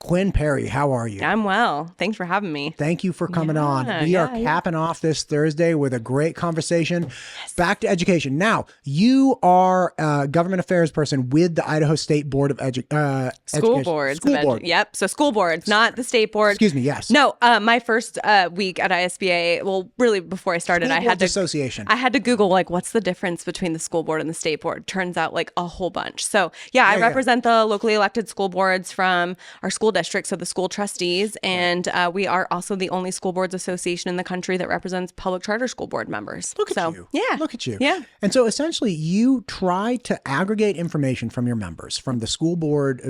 Quinn Perry, how are you? I'm well. Thanks for having me. Thank you for coming on. We are capping off this Thursday with a great conversation. Yes. Back to education. Now, you are a government affairs person with the Idaho State Board of Education. School boards. Yep. So school boards, not the state board. Excuse me, yes. No, my first week at ISBA, well, really before I started, I had to Google, like, what's the difference between the school board and the state board? Turns out, like, a whole bunch. So, I represent the locally elected school boards from our school districts, so the school trustees, and we are also the only school boards association in the country that represents public charter school board members. Look at you. Yeah. Look at you. Yeah. And so essentially you try to aggregate information from your members, from the school board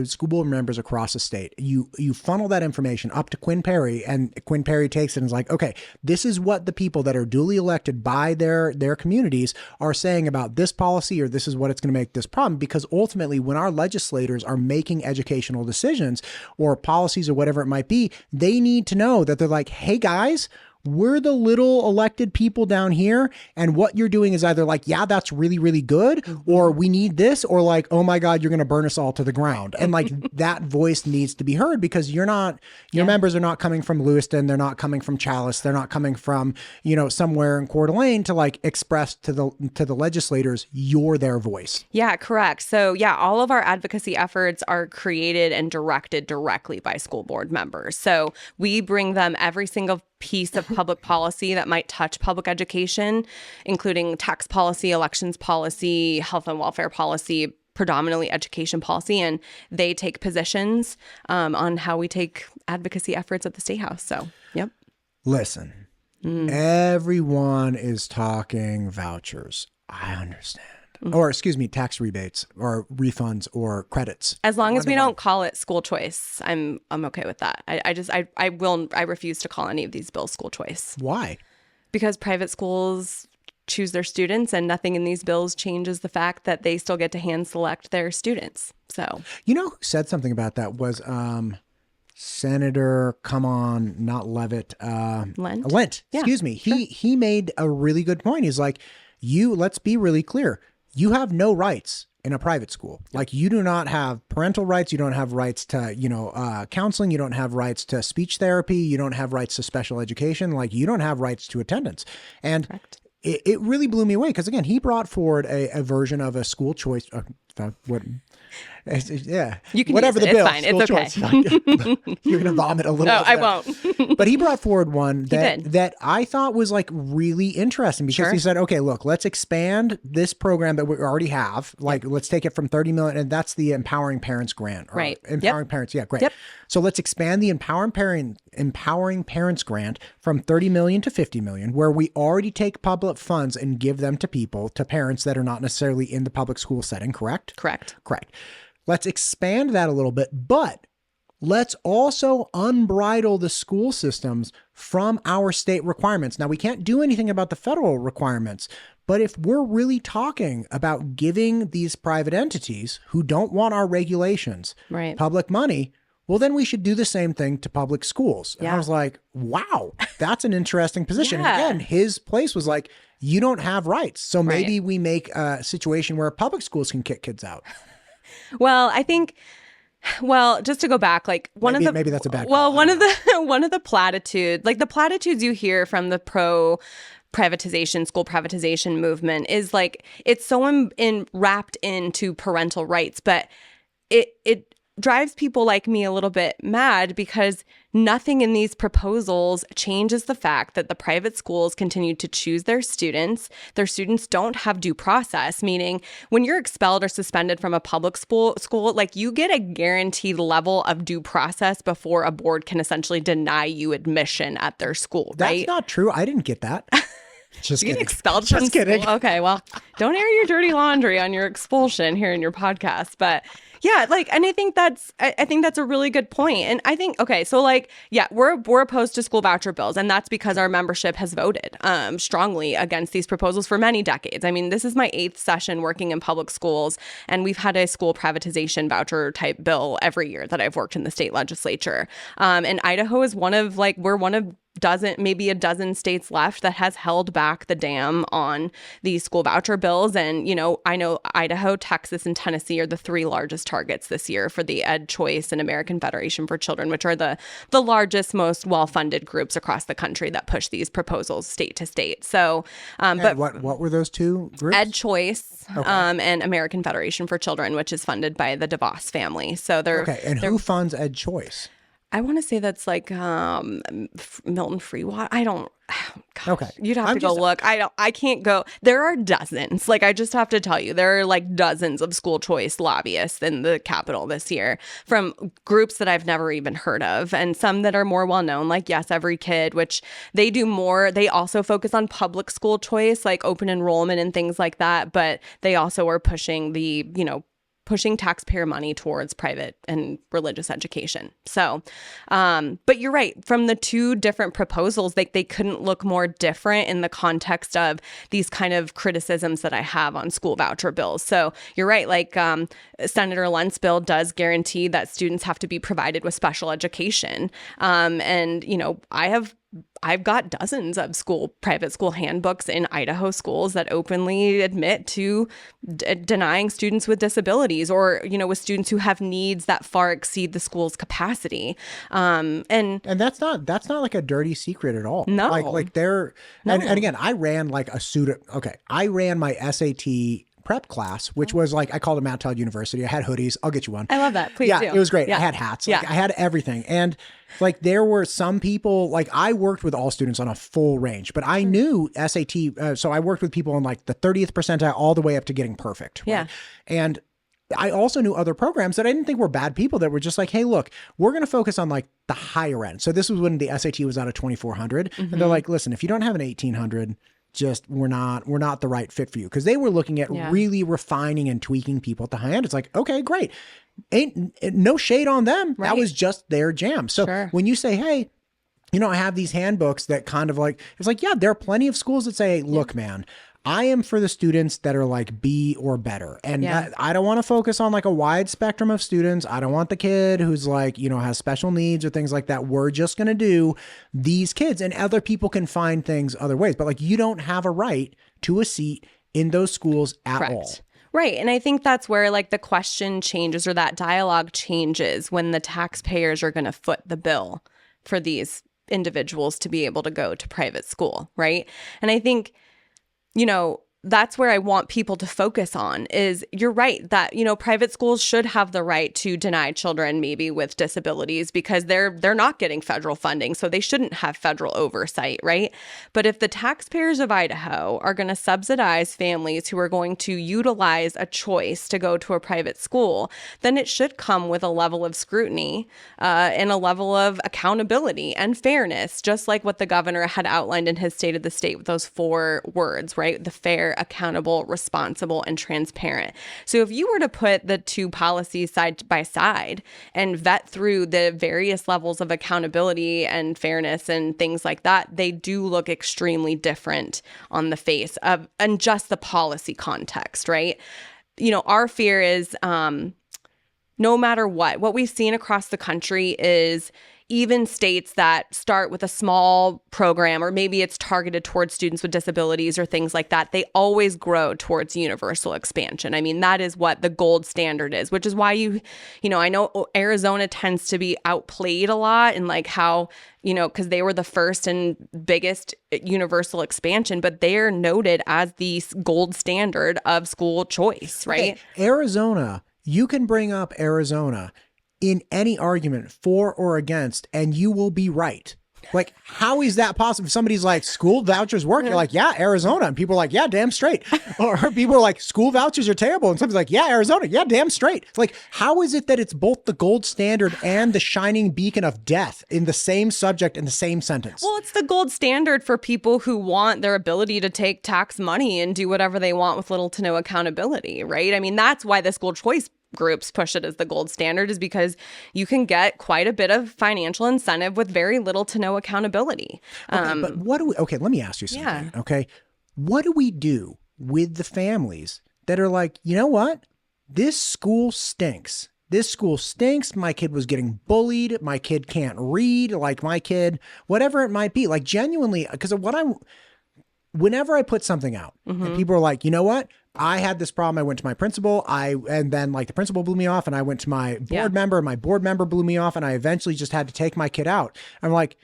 members across the state. You funnel that information up to Quinn Perry, and Quinn Perry takes it and is like, okay, this is what the people that are duly elected by their communities are saying about this policy, or this is what it's going to make this problem. Because ultimately, when our legislators are making educational decisions or policies or whatever it might be, they need to know that they're like, hey guys, we're the little elected people down here, and what you're doing is either like, yeah, that's really, really good, or we need this, or like, oh my God, you're going to burn us all to the ground. And like that voice needs to be heard, because your members are not coming from Lewiston, they're not coming from Chalice, they're not coming from, somewhere in Coeur d'Alene to like express to the legislators, you're their voice. Yeah, correct. So all of our advocacy efforts are created and directed directly by school board members. So we bring them every single piece of public policy that might touch public education, including tax policy, elections policy, health and welfare policy, predominantly education policy, and they take positions on how we take advocacy efforts at the State House. So, yep. Listen, everyone is talking vouchers. I understand. Or excuse me, tax rebates or refunds or credits. As long as we don't call it school choice, I'm okay with that. I refuse to call any of these bills school choice. Why? Because private schools choose their students, and nothing in these bills changes the fact that they still get to hand select their students. So, who said something about that was Senator, not Levitt, Lent. Yeah, excuse me. Sure. He made a really good point. He's like, let's be really clear. You have no rights in a private school. Like, you do not have parental rights. You don't have rights to, counseling. You don't have rights to speech therapy. You don't have rights to special education. Like, you don't have rights to attendance. And correct. It really blew me away, because again, he brought forward a version of a school choice. You can whatever the it's bill. Fine. It's okay. You're gonna vomit a little. No, I won't. But he brought forward one that I thought was like really interesting, because he said, okay, look, let's expand this program that we already have. Like, let's take it from 30 million, and that's the Empowering Parents Grant. Right. Empowering Parents. Yeah, great. Yep. So let's expand the Empowering Parents Grant from 30 million to 50 million, where we already take public funds and give them to parents that are not necessarily in the public school setting. Correct? Correct. Let's expand that a little bit, but let's also unbridle the school systems from our state requirements. Now, we can't do anything about the federal requirements, but if we're really talking about giving these private entities who don't want our regulations public money, well, then we should do the same thing to public schools. And I was like, wow, that's an interesting position. And again, his place was like, you don't have rights. So maybe we make a situation where public schools can kick kids out. Well, I think, just to go back, like maybe that's a bad call. One of the platitudes, like the platitudes you hear from the school privatization movement is like, it's so wrapped into parental rights, but it drives people like me a little bit mad, because nothing in these proposals changes the fact that the private schools continue to choose their students. Their students don't have due process, meaning when you're expelled or suspended from a public school, like, you get a guaranteed level of due process before a board can essentially deny you admission at their school, right? That's not true. I didn't get that. Just you kidding. Get expelled from school. Okay, well, don't air your dirty laundry on your expulsion here in your podcast, but yeah, like, and I think that's a really good point. And I think, okay, so like, we're opposed to school voucher bills, and that's because our membership has voted strongly against these proposals for many decades. I mean, this is my 8th session working in public schools, and we've had a school privatization voucher type bill every year that I've worked in the state legislature. And Idaho is we're one of maybe a dozen states left that has held back the dam on these school voucher bills. And, I know Idaho, Texas, and Tennessee are the three largest targets this year for the Ed Choice and American Federation for Children, which are the largest, most well-funded groups across the country that push these proposals state to state. So, but what were those two groups? Ed Choice and American Federation for Children, which is funded by the DeVos family. So who funds Ed Choice? I want to say that's like Milton Freewater. I don't. Gosh, okay, you'd have to go look. I can't go. There are dozens. Like, I just have to tell you, there are like dozens of school choice lobbyists in the Capitol this year from groups that I've never even heard of, and some that are more well known, like Yes Every Kid, which they do more. They also focus on public school choice, like open enrollment and things like that. But they also are pushing pushing taxpayer money towards private and religious education. So, but you're right. From the two different proposals, they couldn't look more different in the context of these kind of criticisms that I have on school voucher bills. So you're right. Like Senator Lunt's bill does guarantee that students have to be provided with special education. And, I've got dozens of private school handbooks in Idaho schools that openly admit to denying students with disabilities or, with students who have needs that far exceed the school's capacity. And that's not like a dirty secret at all. No. Like they're, and again, I ran like I ran my SAT prep class, which was like, I called it Mount Todd University. I had hoodies. I'll get you one. I love that. Please do. It was great. Yeah. I had hats. I had everything. And like, there were some people, like I worked with all students on a full range, but I knew SAT. So I worked with people on like the 30th percentile all the way up to getting perfect. Right? Yeah. And I also knew other programs that I didn't think were bad people that were just like, hey, look, we're going to focus on like the higher end. So this was when the SAT was out of 2,400. And they're like, listen, if you don't have an 1,800, we're not the right fit for you. Because they were looking at really refining and tweaking people at the high end. It's like, okay, great. Ain't no shade on them. Right. That was just their jam. So when you say, hey, I have these handbooks that kind of like, it's like, yeah, there are plenty of schools that say, look, man, I am for the students that are like B or better. And I don't want to focus on like a wide spectrum of students. I don't want the kid who's like, has special needs or things like that. We're just going to do these kids, and other people can find things other ways. But like, you don't have a right to a seat in those schools at all. Right. And I think that's where like the question changes, or that dialogue changes, when the taxpayers are going to foot the bill for these individuals to be able to go to private school. Right. And I think, that's where I want people to focus on is, you're right that, private schools should have the right to deny children maybe with disabilities because they're not getting federal funding. So they shouldn't have federal oversight, right? But if the taxpayers of Idaho are going to subsidize families who are going to utilize a choice to go to a private school, then it should come with a level of scrutiny and a level of accountability and fairness, just like what the governor had outlined in his State of the State with those 4 words, right? The fair, accountable, responsible, and transparent. So if you were to put the two policies side by side and vet through the various levels of accountability and fairness and things like that, they do look extremely different on the face of, and just the policy context, right? Our fear is no matter what we've seen across the country is, even states that start with a small program, or maybe it's targeted towards students with disabilities or things like that, they always grow towards universal expansion. I mean, that is what the gold standard is, which is why I know Arizona tends to be outplayed a lot in like how, because they were the first and biggest universal expansion, but they are noted as the gold standard of school choice, right? Okay. Arizona, you can bring up Arizona in any argument for or against, and you will be right. Like, how is that possible? If somebody's like, school vouchers work, you're like, yeah, Arizona. And people are like, yeah, damn straight. Or people are like, school vouchers are terrible. And somebody's like, yeah, Arizona. Yeah, damn straight. It's like, how is it that it's both the gold standard and the shining beacon of death in the same subject in the same sentence? Well, it's the gold standard for people who want their ability to take tax money and do whatever they want with little to no accountability, right? I mean, that's why the school choice groups push it as the gold standard, is because you can get quite a bit of financial incentive with very little to no accountability. But let me ask you something. Yeah. Okay. What do we do with the families that are like, you know what? This school stinks. this school stinks. My kid was getting bullied. My kid can't read. Like my kid, whatever it might be, like genuinely, because of whenever I put something out and people are like, you know what? I had this problem. I went to my principal. And then like the principal blew me off, and I went to my board member. My board member blew me off, and I eventually just had to take my kid out. I'm like,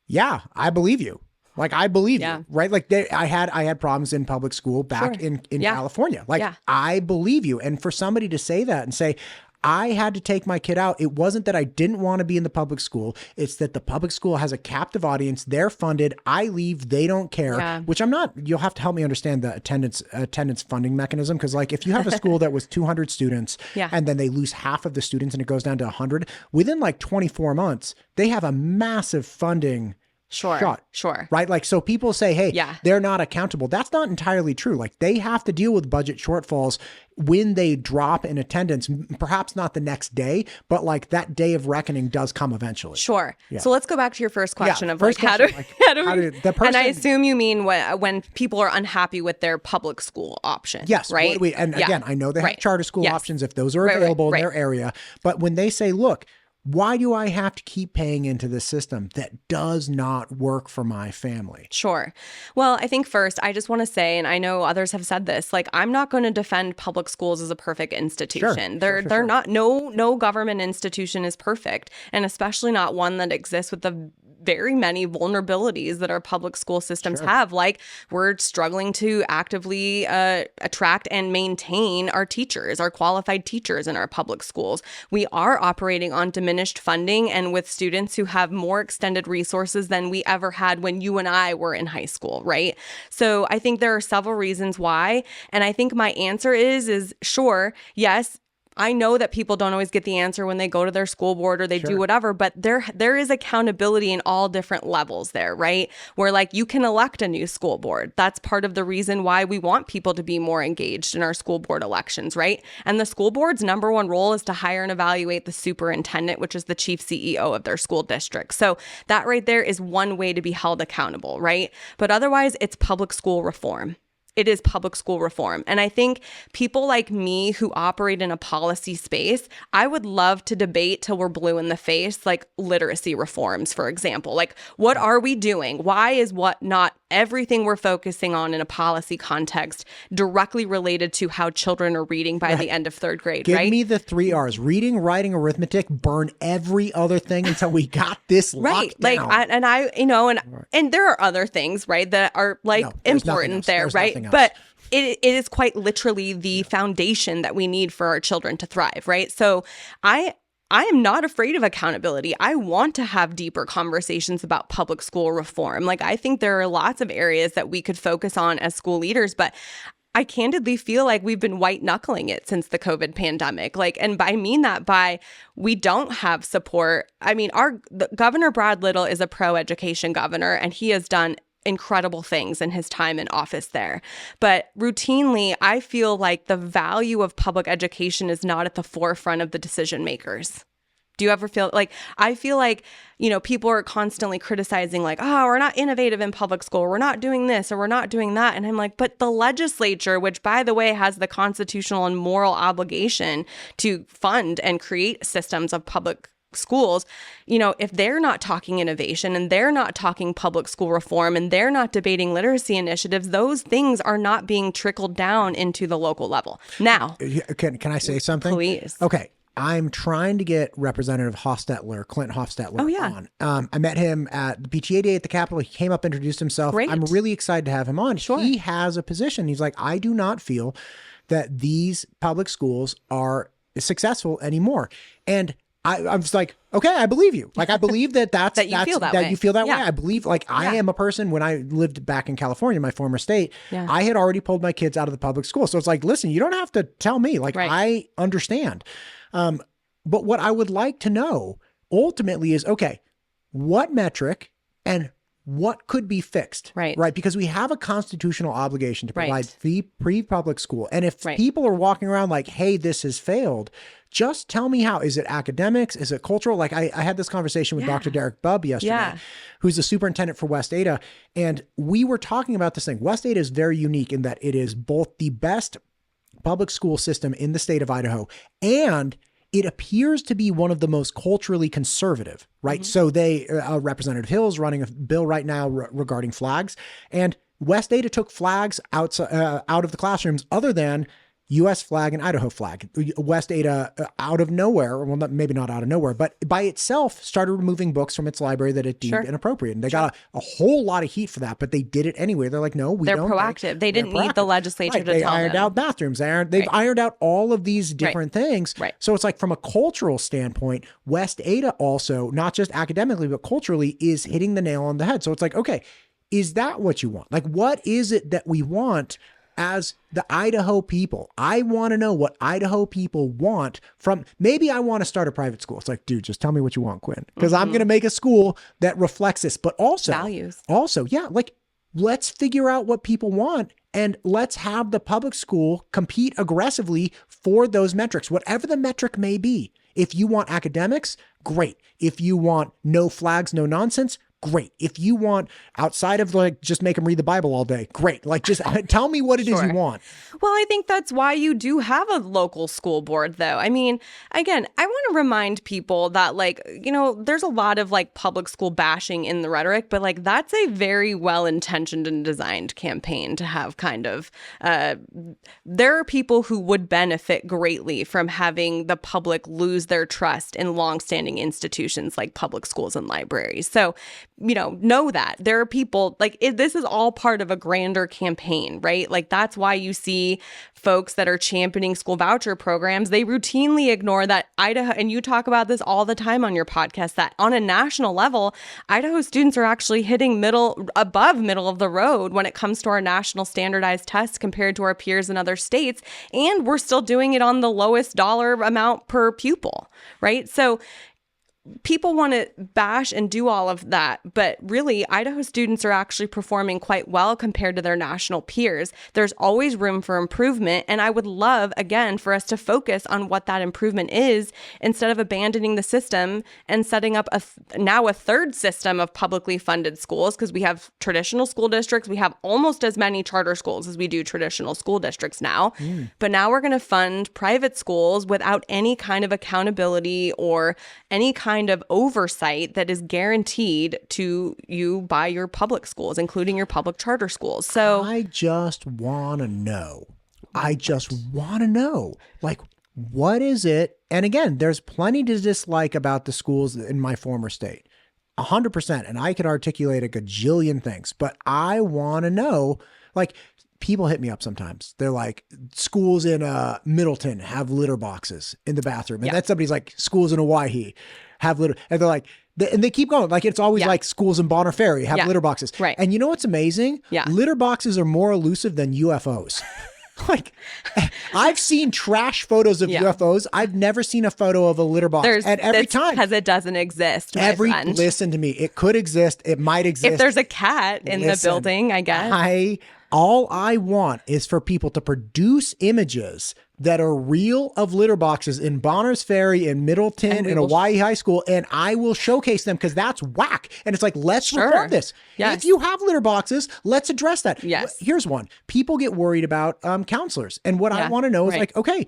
yeah, I believe you. Like, I believe you, right? Like I had problems in public school back in California. Like I believe you. And for somebody to say that and say, I had to take my kid out. It wasn't that I didn't want to be in the public school. It's that the public school has a captive audience. They're funded. I leave. They don't care, which I'm not. You'll have to help me understand the attendance funding mechanism. Cause like if you have a school that was 200 students and then they lose half of the students and it goes down to 100 within like 24 months, they have a massive funding shot. Right. Like, so people say, hey, they're not accountable. That's not entirely true. Like they have to deal with budget shortfalls when they drop in attendance, perhaps not the next day, but like that day of reckoning does come eventually. Sure. Yeah. So let's go back to your first question of like, how do the person, and I assume you mean when people are unhappy with their public school option. Yes. Right. Again, I know they have charter school options if those are available in their area, but when they say, look, why do I have to keep paying into this system that does not work for my family? Sure. Well, I think first, I just want to say, and I know others have said this, like, I'm not going to defend public schools as a perfect institution. They're not, no government institution is perfect, and especially not one that exists with the very many vulnerabilities that our public school systems have. Like, we're struggling to actively attract and maintain our teachers, our qualified teachers in our public schools. We are operating on diminished funding and with students who have more extended resources than we ever had when you and I were in high school, right? So I think there are several reasons why. And I think my answer is sure, yes, I know that people don't always get the answer when they go to their school board or they do whatever, but there is accountability in all different levels there, right? Where like you can elect a new school board. That's part of the reason why we want people to be more engaged in our school board elections, right? And the school board's number one role is to hire and evaluate the superintendent, which is the chief CEO of their school district. So that right there is one way to be held accountable, right? But otherwise, it's public school reform. It is public school reform. And I think people like me who operate in a policy space, I would love to debate till we're blue in the face, like literacy reforms, for example. Like, what are we doing? Why is what not everything we're focusing on in a policy context directly related to how children are reading by the end of third grade, Give me the 3 R's: reading, writing, arithmetic, burn every other thing until we got this locked down. Like, and there are other things, right, that are like important there, right? But it is quite literally the foundation that we need for our children to thrive, right? So I am not afraid of accountability. I want to have deeper conversations about public school reform. Like, I think there are lots of areas that we could focus on as school leaders, but I candidly feel like we've been white knuckling it since the COVID pandemic. Like, and I mean that by we don't have support. I mean, Governor Brad Little is a pro-education governor, and he has done incredible things in his time in office there. But routinely, I feel like the value of public education is not at the forefront of the decision makers. Do you ever feel like, I feel like, people are constantly criticizing like, oh, we're not innovative in public school. We're not doing this or we're not doing that. And I'm like, but the legislature, which by the way, has the constitutional and moral obligation to fund and create systems of public schools, if they're not talking innovation and they're not talking public school reform and they're not debating literacy initiatives, those things are not being trickled down into the local level. Now, can I say something? Please. Okay. I'm trying to get Representative Clint Hofstetler on. I met him at the PTA Day at the Capitol. He came up, introduced himself. Great. I'm really excited to have him on. Sure. He has a position. He's like, I do not feel that these public schools are successful anymore. And I'm just like, okay, I believe you. Like, I believe that you feel that way. I believe, like, I am a person, when I lived back in California, my former state, I had already pulled my kids out of the public school. So it's like, listen, you don't have to tell me. Like, I understand. But what I would like to know ultimately is, okay, what metric and what could be fixed, right? Because we have a constitutional obligation to provide free public school. And if people are walking around like, hey, this has failed, just tell me how. Is it academics? Is it cultural? Like, I had this conversation with Dr. Derek Bubb yesterday, who's the superintendent for West Ada. And we were talking about this thing. West Ada is very unique in that it is both the best public school system in the state of Idaho, and it appears to be one of the most culturally conservative, right? So Representative Hill's running a bill right now regarding flags, and West Ada took flags out of the classrooms other than U.S. flag and Idaho flag. West Ada, out of nowhere, well, maybe not out of nowhere, but by itself started removing books from its library that it deemed inappropriate. And they got a whole lot of heat for that, but they did it anyway. They're like, no, they're don't. Proactive. They didn't need the legislature to tell them. They ironed out bathrooms. They've ironed out all of these different things. Right. So it's like, from a cultural standpoint, West Ada also, not just academically, but culturally, is hitting the nail on the head. So it's like, okay, is that what you want? Like, what is it that we want as the Idaho people? I want to know what Idaho people want from, maybe I want to start a private school. It's like, dude, just tell me what you want, Quinn, because I'm going to make a school that reflects this, but also values. Also, yeah, like, let's figure out what people want and let's have the public school compete aggressively for those metrics, whatever the metric may be. If you want academics, great. If you want no flags, no nonsense, great. If you want, outside of like just make them read the Bible all day, great. Like, just tell me what it is you want. Well, I think that's why you do have a local school board, though. I mean, again, I want to remind people that, like, you know, there's a lot of like public school bashing in the rhetoric, but like that's a very well-intentioned and designed campaign to have kind of, there are people who would benefit greatly from having the public lose their trust in longstanding institutions like public schools and libraries. So, you know that there are people like this is all part of a grander campaign, right? Like, that's why you see folks that are championing school voucher programs. They routinely ignore that Idaho, and you talk about this all the time on your podcast, that on a national level, Idaho students are actually hitting above middle of the road when it comes to our national standardized tests compared to our peers in other states. And we're still doing it on the lowest dollar amount per pupil, right? So people want to bash and do all of that, but really Idaho students are actually performing quite well compared to their national peers. There's always room for improvement, and I would love, again, for us to focus on what that improvement is instead of abandoning the system and setting up now a third system of publicly funded schools, because we have traditional school districts. We have almost as many charter schools as we do traditional school districts now. But now we're going to fund private schools without any kind of accountability or any kind of oversight that is guaranteed to you by your public schools, including your public charter schools. So I just want to know. Like, what is it? And again, there's plenty to dislike about the schools in my former state. 100%. And I could articulate a gajillion things, but I want to know, like, people hit me up sometimes. They're like, schools in Middleton have litter boxes in the bathroom. And then somebody's like, schools in Hawaii have litter. And they're like, and they keep going. Like, it's always like schools in Bonner Ferry have litter boxes. Right. And you know what's amazing? Litter boxes are more elusive than UFOs. Like, I've seen trash photos of UFOs. I've never seen a photo of a litter box. And every time, because it doesn't exist. Friend. Listen to me. It could exist. It might exist. If there's a cat in the building, I guess. All I want is for people to produce images that are real of litter boxes in Bonner's Ferry, in Middleton, in Hawaii High School, and I will showcase them, because that's whack. And it's like, let's report this. Yes. If you have litter boxes, let's address that. Yes. Here's one. People get worried about counselors. And what I want to know is like, okay,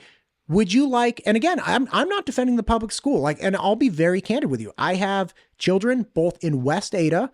would you like, and again, I'm not defending the public school, like, and I'll be very candid with you. I have children both in West Ada,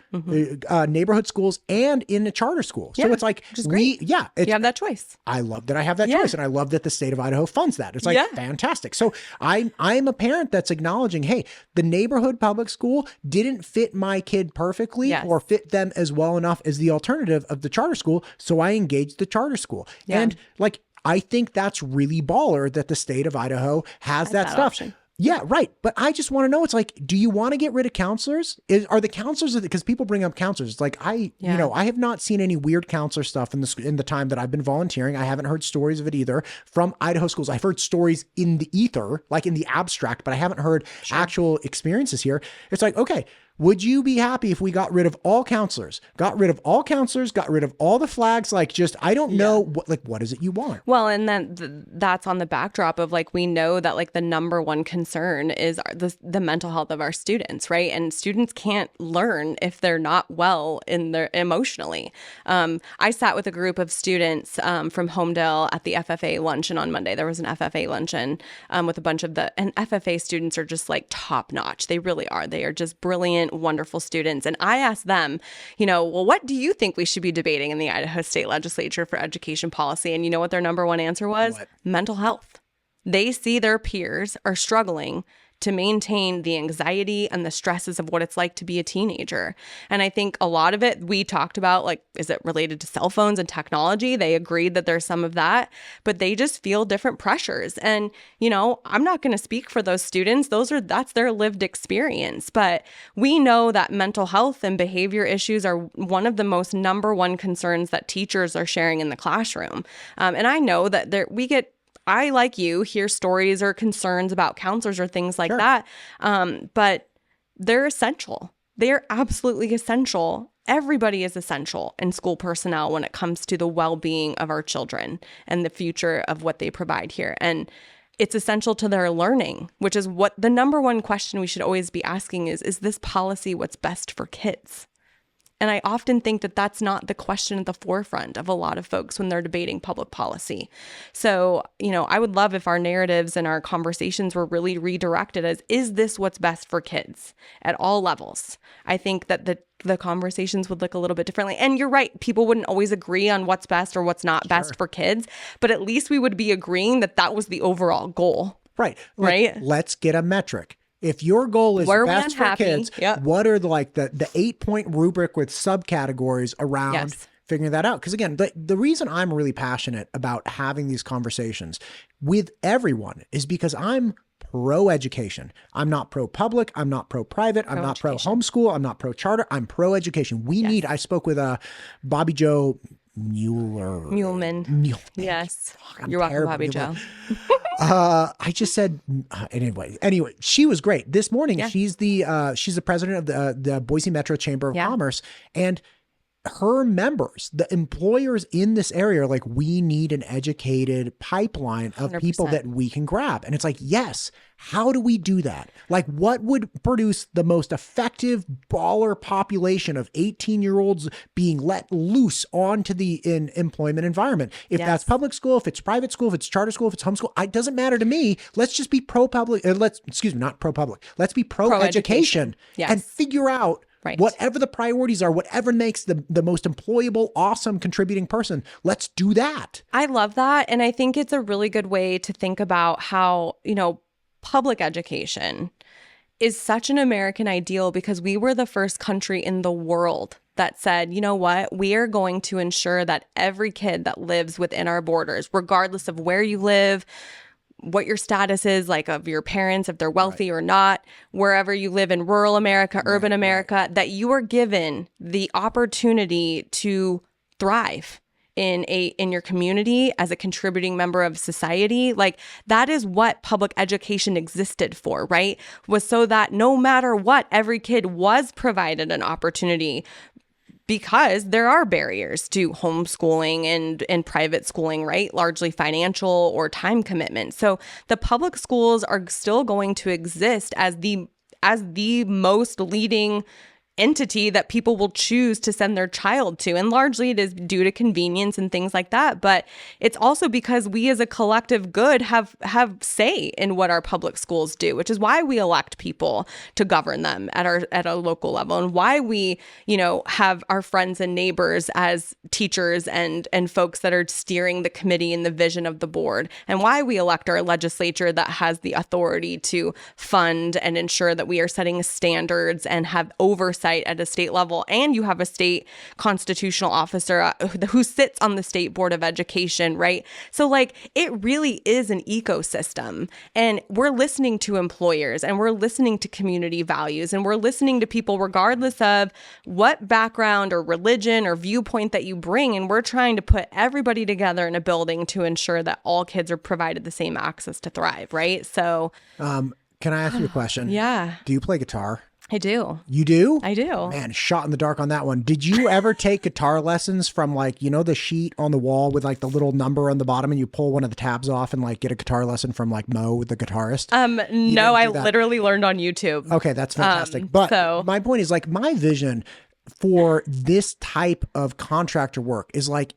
neighborhood schools, and in a charter school. So it's like, you have that choice. I love that I have that choice, and I love that the state of Idaho funds that. It's like fantastic. So I'm a parent that's acknowledging, hey, the neighborhood public school didn't fit my kid perfectly or fit them as well enough as the alternative of the charter school. So I engaged the charter school. And like, I think that's really baller that the state of Idaho has that stuff. Option. Yeah, right. But I just want to know, it's like, do you want to get rid of counselors? Are the counselors, because people bring up counselors. It's like, I have not seen any weird counselor stuff in the time that I've been volunteering. I haven't heard stories of it either from Idaho schools. I've heard stories in the ether, like in the abstract, but I haven't heard actual experiences here. It's like, okay, Would you be happy if we got rid of all counselors, got rid of all the flags? Like, just, I don't know what is it you want? Well, and then that's on the backdrop of like, we know that like the number one concern is the mental health of our students, right? And students can't learn if they're not well in their emotionally. I sat with a group of students from Homedale at the FFA luncheon on Monday. There was an FFA luncheon with a bunch of and FFA students are just like top notch. They really are. They are just brilliant, wonderful students. And I asked them, well, what do you think we should be debating in the Idaho State Legislature for education policy? And you know what their number one answer was? What? Mental health. They see their peers are struggling to maintain the anxiety and the stresses of what it's like to be a teenager. And I think a lot of it we talked about, like, is it related to cell phones and technology? They agreed that there's some of that, but they just feel different pressures. And, I'm not going to speak for those students. That's their lived experience. But we know that mental health and behavior issues are one of the most number one concerns that teachers are sharing in the classroom. And I know that I, like you, hear stories or concerns about counselors or things like that. But they're essential. They're absolutely essential. Everybody is essential in school personnel when it comes to the well-being of our children and the future of what they provide here. And it's essential to their learning, which is what the number one question we should always be asking is this policy what's best for kids? And I often think that that's not the question at the forefront of a lot of folks when they're debating public policy. So, I would love if our narratives and our conversations were really redirected as, is this what's best for kids at all levels? I think that the conversations would look a little bit differently. And you're right, people wouldn't always agree on what's best or what's not best for kids, but at least we would be agreeing that that was the overall goal. Right. Right. Let's get a metric. If your goal is best for kids, what are the 8-point rubric with subcategories around figuring that out? Because again, the reason I'm really passionate about having these conversations with everyone is because I'm pro-education. I'm not pro-public. I'm not pro-private. I'm not pro-homeschool. I'm not pro-charter. I'm pro-education. I spoke with Bobby Joe Muehlman. Yes. You're welcome, Bobby Joe. I just said, anyway, she was great. This morning, she's the president of the Boise Metro Chamber of Commerce, and her members, the employers in this area, are like, we need an educated pipeline of 100%. People that we can grab. And it's like, yes, how do we do that? Like, what would produce the most effective baller population of 18-year-olds being let loose onto the employment environment? If that's public school, if it's private school, if it's charter school, if it's homeschool, it doesn't matter to me. Let's just be pro-public. Not pro-public. Let's be pro-education and figure out whatever the priorities are, whatever makes the most employable, awesome, contributing person, let's do that. I love that. And I think it's a really good way to think about how, public education is such an American ideal because we were the first country in the world that said, you know what, we are going to ensure that every kid that lives within our borders, regardless of where you live, what your status is, like of your parents, if they're wealthy or not, wherever you live in rural America, urban America, that you are given the opportunity to thrive in your community as a contributing member of society. Like, that is what public education existed for, right? Was so that no matter what, every kid was provided an opportunity, because there are barriers to homeschooling and private schooling, right? Largely financial or time commitment. So the public schools are still going to exist as the most leading entity that people will choose to send their child to. And largely it is due to convenience and things like that. But it's also because we as a collective good have say in what our public schools do, which is why we elect people to govern them at a local level, and why we, have our friends and neighbors as teachers and folks that are steering the committee and the vision of the board, and why we elect our legislature that has the authority to fund and ensure that we are setting standards and have oversight at a state level. And you have a state constitutional officer who sits on the state board of education, right? So it really is an ecosystem, and we're listening to employers, and we're listening to community values, and we're listening to people regardless of what background or religion or viewpoint that you bring. And we're trying to put everybody together in a building to ensure that all kids are provided the same access to thrive, right? So can I ask you a question? Yeah. Do you play guitar? I do. You do? I do. Man, shot in the dark on that one. Did you ever take guitar lessons from like, you know, the sheet on the wall with like the little number on the bottom and you pull one of the tabs off and like get a guitar lesson from like Mo, the guitarist? No, I literally learned on YouTube. Okay, that's fantastic. But my point is like my vision for this type of contractor work is like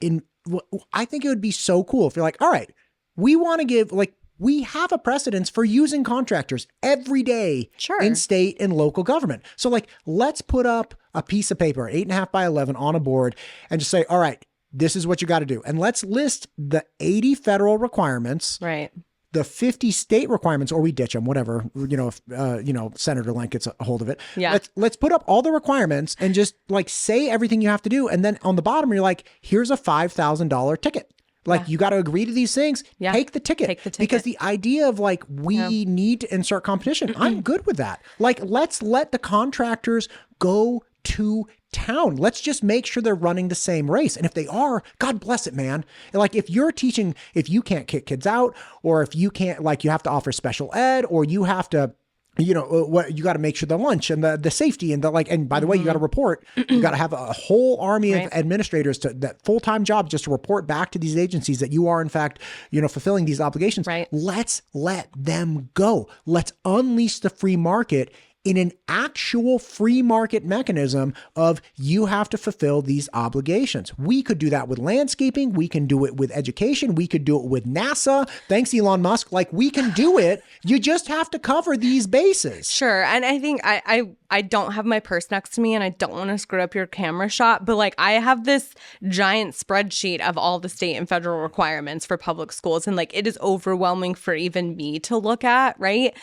I think it would be so cool if you're like, all right, we want to give like, we have a precedence for using contractors every day in state and local government. So like, let's put up a piece of paper, 8.5 by 11 on a board and just say, all right, this is what you got to do. And let's list the 80 federal requirements, right? The 50 state requirements, or we ditch them, whatever, you know, if, Senator Link gets a hold of it. Yeah. Let's put up all the requirements and just like say everything you have to do. And then on the bottom, you're like, here's a $5,000 ticket. Like you got to agree to these things. Yeah. Take the ticket. Because the idea of like, we need to insert competition. I'm good with that. Like, let's let the contractors go to town. Let's just make sure they're running the same race. And if they are, God bless it, man. Like if you're teaching, if you can't kick kids out, or if you can't, like you have to offer special ed, or you have to, you know, what you got to make sure the lunch and the safety and the like, and by the way, you got to report, you got to have a whole army of administrators that full-time job just to report back to these agencies that you are in fact, you know, fulfilling these obligations. Right. Let's let them go. Let's unleash the free market in an actual free market mechanism of you have to fulfill these obligations. We could do that with landscaping. We can do it with education. We could do it with NASA. Thanks, Elon Musk. Like we can do it. You just have to cover these bases. Sure. And I think I don't have my purse next to me and I don't want to screw up your camera shot, but like I have this giant spreadsheet of all the state and federal requirements for public schools. And like it is overwhelming for even me to look at. Right.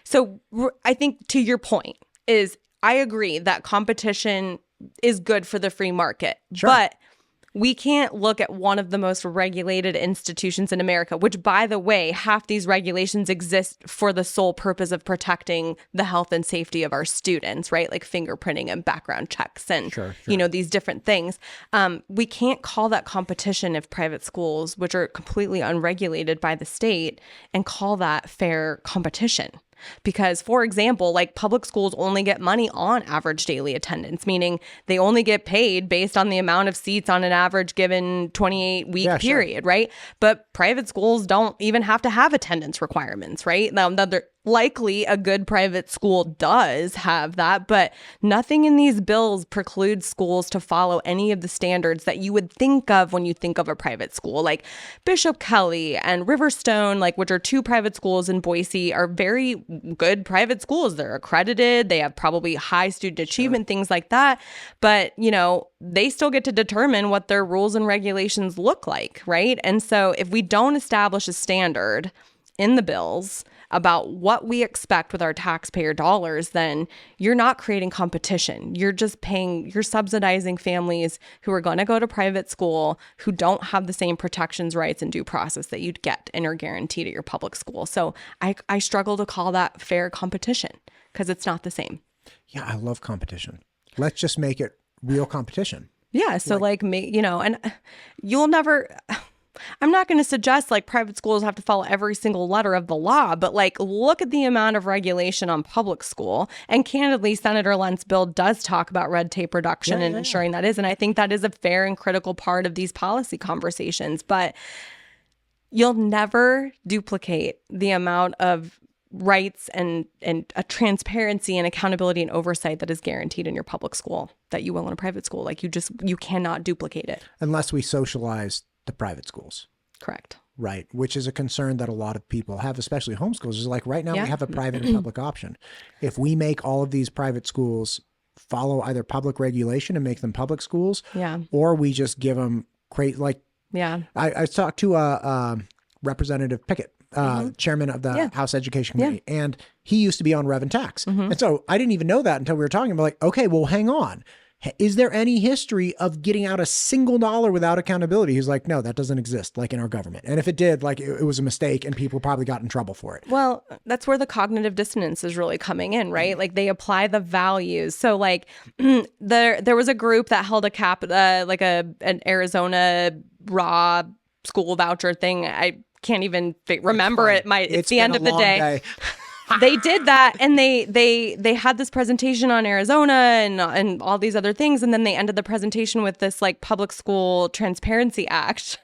So I think to your point is I agree that competition is good for the free market, but we can't look at one of the most regulated institutions in America, which, by the way, half these regulations exist for the sole purpose of protecting the health and safety of our students, right? Like fingerprinting and background checks and, you know, these different things. We can't call that competition if private schools, which are completely unregulated by the state, and call that fair competition. Because, for example, like public schools only get money on average daily attendance, meaning they only get paid based on the amount of seats on an average given 28-week period, right? But private schools don't even have to have attendance requirements, right? Now, likely a good private school does have that, but nothing in these bills precludes schools to follow any of the standards that you would think of when you think of a private school. Like Bishop Kelly and Riverstone, like which are two private schools in Boise, are very good private schools. They're accredited. They have probably high student achievement, things like that. But, you know, they still get to determine what their rules and regulations look like, right? And so if we don't establish a standard in the bills about what we expect with our taxpayer dollars, then you're not creating competition. You're just you're subsidizing families who are going to go to private school who don't have the same protections, rights, and due process that you'd get and are guaranteed at your public school. So I struggle to call that fair competition because it's not the same. Yeah, I love competition. Let's just make it real competition. Yeah. So you know, and you'll never... I'm not going to suggest like private schools have to follow every single letter of the law, but like look at the amount of regulation on public school. And candidly, Senator Lent's bill does talk about red tape reduction and ensuring that is. And I think that is a fair and critical part of these policy conversations. But you'll never duplicate the amount of rights and a transparency and accountability and oversight that is guaranteed in your public school that you will in a private school. Like you cannot duplicate it. Unless we socialize the private schools. Correct. Right. Which is a concern that a lot of people have, especially homeschoolers. Is like right now we have a private and public option. If we make all of these private schools follow either public regulation and make them public schools, or we just give them I talked to Representative Pickett, chairman of the House Education Committee, and he used to be on Rev and Tax. And so I didn't even know that until we were talking about like, okay, well, hang on. Is there any history of getting out a single dollar without accountability? He's like, no, that doesn't exist like in our government. And if it did, like it was a mistake and people probably got in trouble for it. Well, that's where the cognitive dissonance is really coming in, right? Like they apply the values. So like there was a group that held an Arizona raw school voucher thing. I can't even remember it. It's the end of the day. They did that, and they had this presentation on Arizona and all these other things, and then they ended the presentation with this like Public School Transparency Act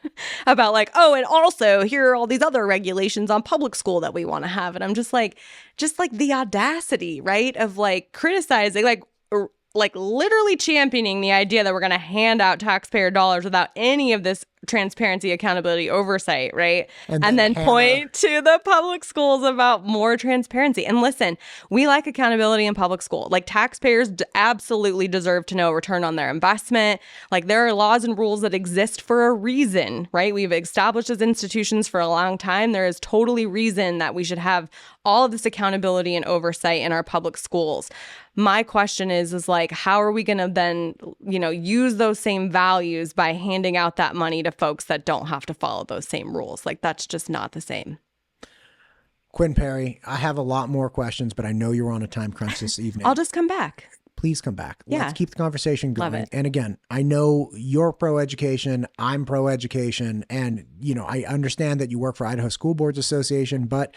about like, oh, and also here are all these other regulations on public school that we want to have. And I'm just like the audacity, right, of like criticizing, like literally championing the idea that we're going to hand out taxpayer dollars without any of this transparency, accountability, oversight, right? And then point to the public schools about more transparency. And listen, we like accountability in public school. Like taxpayers absolutely deserve to know return on their investment. Like there are laws and rules that exist for a reason, right? We've established as institutions for a long time. There is totally reason that we should have all of this accountability and oversight in our public schools. My question is like, how are we going to then, use those same values by handing out that money to folks that don't have to follow those same rules? Like, that's just not the same. Quinn Perry, I have a lot more questions, but I know you're on a time crunch this evening. I'll just come back. Please come back. Yeah. Let's keep the conversation going. Love it. And again, I know you're pro-education, I'm pro-education, and, I understand that you work for Idaho School Boards Association, but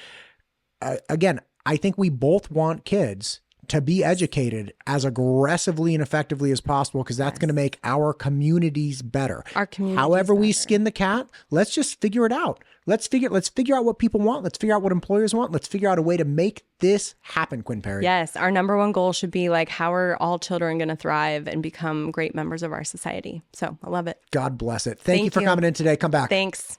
again, I think we both want kids to be educated as aggressively and effectively as possible, because that's going to make our communities better. However we skin the cat, let's just figure it out. Let's figure out what people want. Let's figure out what employers want. Let's figure out a way to make this happen, Quinn Perry. Yes, our number one goal should be like, how are all children going to thrive and become great members of our society? So I love it. God bless it. Thank you for coming in today. Come back. Thanks.